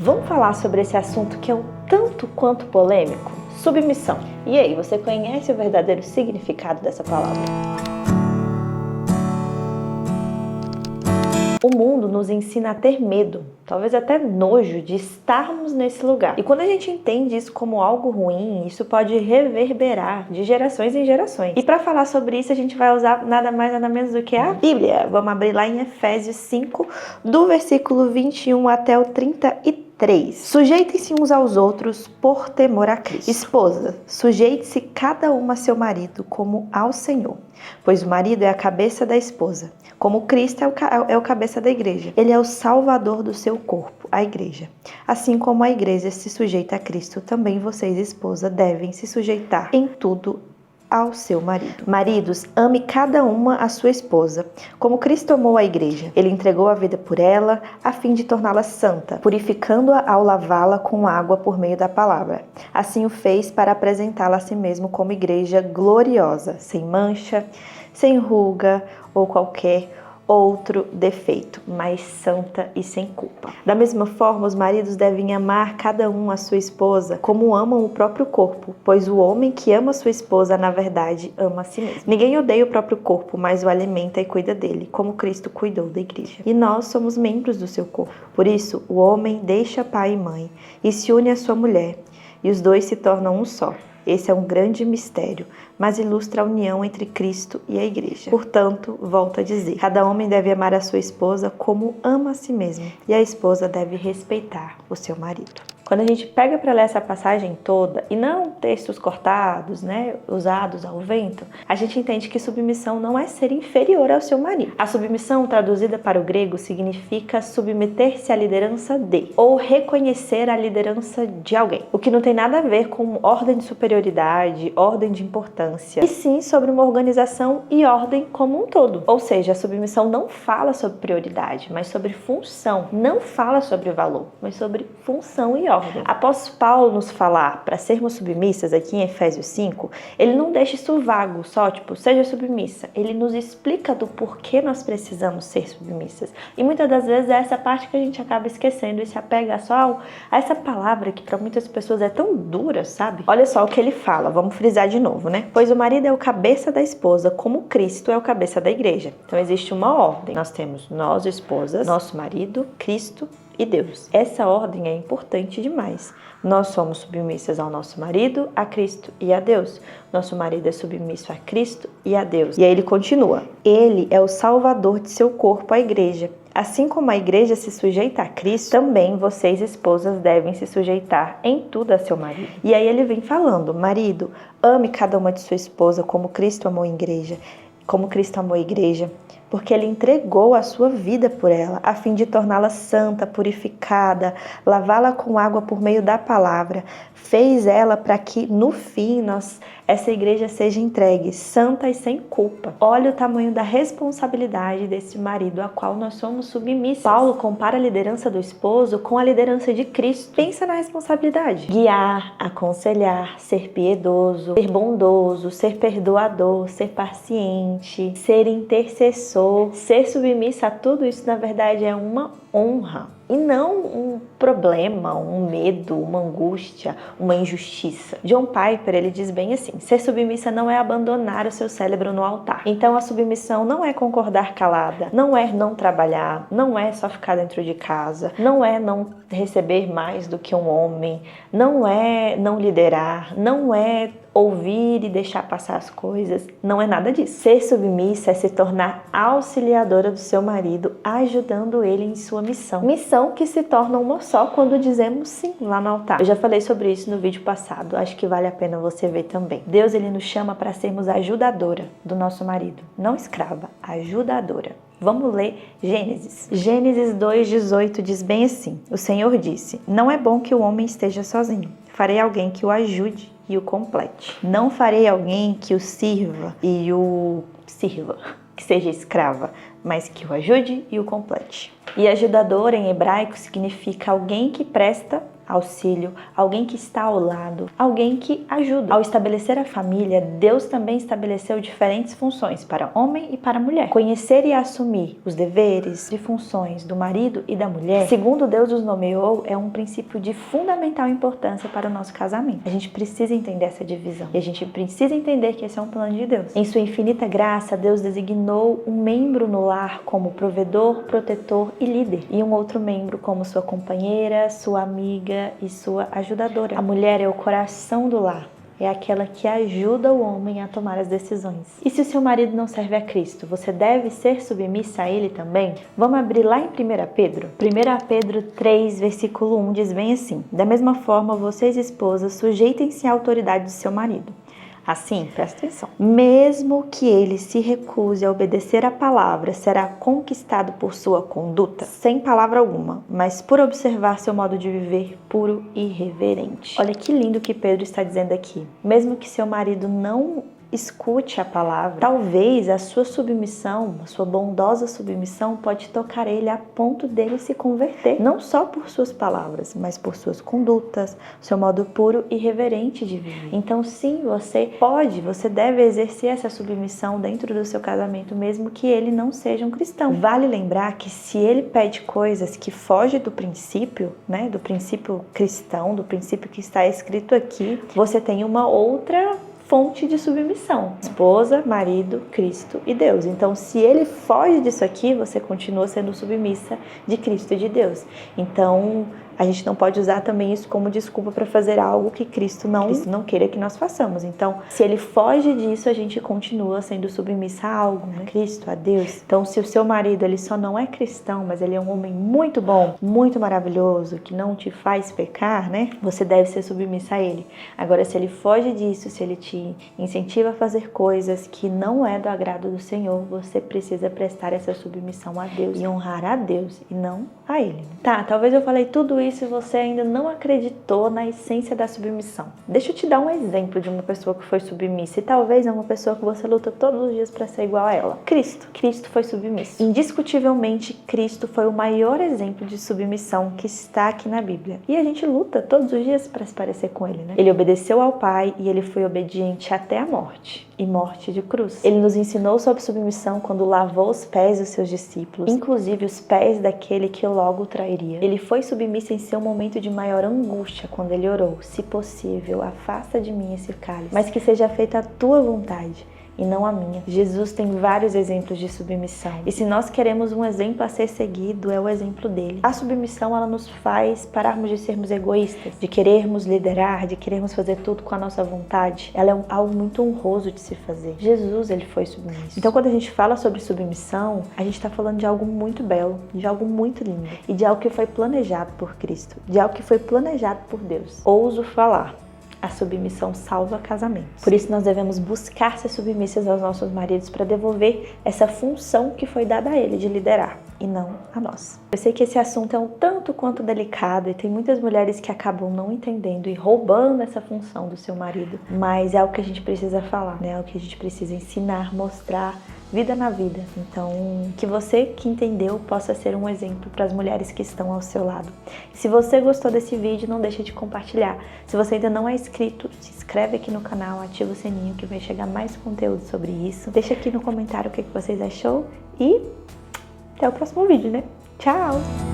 Vamos falar sobre esse assunto que é um tanto quanto polêmico? Submissão. E aí, você conhece o verdadeiro significado dessa palavra? O mundo nos ensina a ter medo, talvez até nojo de estarmos nesse lugar. E quando a gente entende isso como algo ruim, isso pode reverberar de gerações em gerações. E para falar sobre isso, a gente vai usar nada mais nada menos do que a Bíblia. Vamos abrir lá em Efésios 5, do versículo 21 até o 33. Sujeitem-se uns aos outros por temor a Cristo. Esposa, sujeite-se cada uma a seu marido como ao Senhor, pois o marido é a cabeça da esposa, como Cristo é o cabeça da igreja. Ele é o salvador do seu corpo, a igreja. Assim como a igreja se sujeita a Cristo, também vocês, esposa, devem se sujeitar em tudo ao seu marido. Maridos, ame cada uma a sua esposa, como Cristo amou a igreja. Ele entregou a vida por ela, a fim de torná-la santa, purificando-a ao lavá-la com água por meio da palavra. Assim o fez para apresentá-la a si mesmo como igreja gloriosa, sem mancha, sem ruga ou qualquer outro defeito, mas santa e sem culpa. Da mesma forma, os maridos devem amar cada um a sua esposa como amam o próprio corpo, pois o homem que ama sua esposa, na verdade, ama a si mesmo. Ninguém odeia o próprio corpo, mas o alimenta e cuida dele, como Cristo cuidou da igreja. E nós somos membros do seu corpo. Por isso, o homem deixa pai e mãe e se une à sua mulher, e os dois se tornam um só. Esse é um grande mistério, mas ilustra a união entre Cristo e a igreja. Portanto, volto a dizer, cada homem deve amar a sua esposa como ama a si mesmo, e a esposa deve respeitar o seu marido. Quando a gente pega para ler essa passagem toda, e não textos cortados, usados ao vento, a gente entende que submissão não é ser inferior ao seu marido. A submissão, traduzida para o grego, significa submeter-se à liderança de, ou reconhecer a liderança de alguém. O que não tem nada a ver com ordem de superioridade, ordem de importância, e sim sobre uma organização e ordem como um todo. Ou seja, a submissão não fala sobre prioridade, mas sobre função. Não fala sobre valor, mas sobre função e ordem. Após Paulo nos falar para sermos submissas aqui em Efésios 5, ele não deixa isso vago, só seja submissa. Ele nos explica do porquê nós precisamos ser submissas. E muitas das vezes é essa parte que a gente acaba esquecendo e se apega só a essa palavra que para muitas pessoas é tão dura, sabe? Olha só o que ele fala, vamos frisar de novo, Pois o marido é o cabeça da esposa, como Cristo é o cabeça da igreja. Então existe uma ordem. Nós temos nós, esposas, nosso marido, Cristo e Deus. Essa ordem é importante demais. Nós somos submissas ao nosso marido, a Cristo e a Deus. Nosso marido é submisso a Cristo e a Deus. E aí ele continua. Ele é o salvador de seu corpo, a igreja. Assim como a igreja se sujeita a Cristo, também vocês, esposas, devem se sujeitar em tudo a seu marido. E aí ele vem falando, marido, ame cada uma de sua esposa como Cristo amou a igreja, porque ele entregou a sua vida por ela, a fim de torná-la santa, purificada, lavá-la com água por meio da palavra. Fez ela para que, no fim, essa igreja seja entregue, santa e sem culpa. Olha o tamanho da responsabilidade desse marido, a qual nós somos submissas. Paulo compara a liderança do esposo com a liderança de Cristo. Pensa na responsabilidade. Guiar, aconselhar, ser piedoso, ser bondoso, ser perdoador, ser paciente, ser intercessor. Ser submissa a tudo isso, na verdade, é uma honra e não um problema, um medo, uma angústia, uma injustiça. John Piper, ele diz bem assim, ser submissa não é abandonar o seu cérebro no altar. Então a submissão não é concordar calada, não é não trabalhar, não é só ficar dentro de casa, não é não receber mais do que um homem, não é não liderar, não é ouvir e deixar passar as coisas, não é nada disso. Ser submissa é se tornar auxiliadora do seu marido, ajudando ele em sua missão. Missão que se torna uma só quando dizemos sim lá no altar. Eu já falei sobre isso no vídeo passado, acho que vale a pena você ver também. Deus, ele nos chama para sermos ajudadora do nosso marido, não escrava, ajudadora. Vamos ler Gênesis. Gênesis 2:18 diz bem assim, o Senhor disse, não é bom que o homem esteja sozinho, farei alguém que o ajude e o complete. Não farei alguém que o sirva, que seja escrava, mas que o ajude e o complete. E ajudador em hebraico significa alguém que presta auxílio, alguém que está ao lado, alguém que ajuda. Ao estabelecer a família, Deus também estabeleceu diferentes funções para homem e para mulher. Conhecer e assumir os deveres e funções do marido e da mulher, segundo Deus os nomeou, é um princípio de fundamental importância para o nosso casamento. A gente precisa entender essa divisão e a gente precisa entender que esse é um plano de Deus. Em sua infinita graça, Deus designou um membro no lar como provedor, protetor e líder, e um outro membro como sua companheira, sua amiga e sua ajudadora. A mulher é o coração do lar. É aquela que ajuda o homem a tomar as decisões. E se o seu marido não serve a Cristo, você deve ser submissa a ele também? Vamos abrir lá em 1 Pedro? 1 Pedro 3, versículo 1 diz bem assim: da mesma forma, vocês esposas, sujeitem-se à autoridade do seu marido. Assim, presta atenção, mesmo que ele se recuse a obedecer à palavra, será conquistado por sua conduta, sem palavra alguma, mas por observar seu modo de viver puro e reverente. Olha que lindo que Pedro está dizendo aqui. Mesmo que seu marido não escute a palavra, talvez a sua submissão, a sua bondosa submissão pode tocar ele a ponto dele se converter, não só por suas palavras, mas por suas condutas, seu modo puro e reverente de viver. Então sim, você deve exercer essa submissão dentro do seu casamento, mesmo que ele não seja um cristão. Vale lembrar que se ele pede coisas que fogem do princípio, do princípio cristão, do princípio que está escrito aqui, você tem uma outra fonte de submissão: esposa, marido, Cristo e Deus. Então, se ele foge disso aqui, você continua sendo submissa de Cristo e de Deus. Então, a gente não pode usar também isso como desculpa para fazer algo que Cristo não queira que nós façamos. Então, se ele foge disso, a gente continua sendo submissa a algo, a Cristo, a Deus. Então, se o seu marido ele só não é cristão, mas ele é um homem muito bom, muito maravilhoso, que não te faz pecar, você deve ser submissa a ele. Agora, se ele foge disso, se ele te incentiva a fazer coisas que não é do agrado do Senhor, você precisa prestar essa submissão a Deus e honrar a Deus e não a ele. Tá, talvez eu falei tudo isso e você ainda não acreditou na essência da submissão. Deixa eu te dar um exemplo de uma pessoa que foi submissa, e talvez é uma pessoa que você luta todos os dias para ser igual a ela. Cristo foi submisso. Indiscutivelmente, Cristo foi o maior exemplo de submissão que está aqui na Bíblia. E a gente luta todos os dias para se parecer com ele, Ele obedeceu ao Pai e ele foi obediente até a morte, e morte de cruz. Ele nos ensinou sobre submissão quando lavou os pés dos seus discípulos, inclusive os pés daquele que logo o trairia. Ele foi submisso em seu momento de maior angústia quando ele orou: se possível, afasta de mim esse cálice, mas que seja feita a tua vontade e não a minha. Jesus tem vários exemplos de submissão. E se nós queremos um exemplo a ser seguido, é o exemplo dele. A submissão, ela nos faz pararmos de sermos egoístas, de querermos liderar, de querermos fazer tudo com a nossa vontade. Ela é algo muito honroso de se fazer. Jesus, ele foi submisso. Então, quando a gente fala sobre submissão, a gente está falando de algo muito belo, de algo muito lindo e de algo que foi planejado por Cristo, de algo que foi planejado por Deus. Ouso falar: a submissão salva casamentos. Por isso nós devemos buscar ser submissas aos nossos maridos para devolver essa função que foi dada a ele de liderar, e não a nós. Eu sei que esse assunto é um tanto quanto delicado e tem muitas mulheres que acabam não entendendo e roubando essa função do seu marido, mas é algo que a gente precisa falar, É algo que a gente precisa ensinar, mostrar, vida na vida. Então, que você que entendeu possa ser um exemplo para as mulheres que estão ao seu lado. Se você gostou desse vídeo, não deixe de compartilhar. Se você ainda não é inscrito, se inscreve aqui no canal, ativa o sininho que vai chegar mais conteúdo sobre isso. Deixa aqui no comentário o que vocês achou e até o próximo vídeo, Tchau!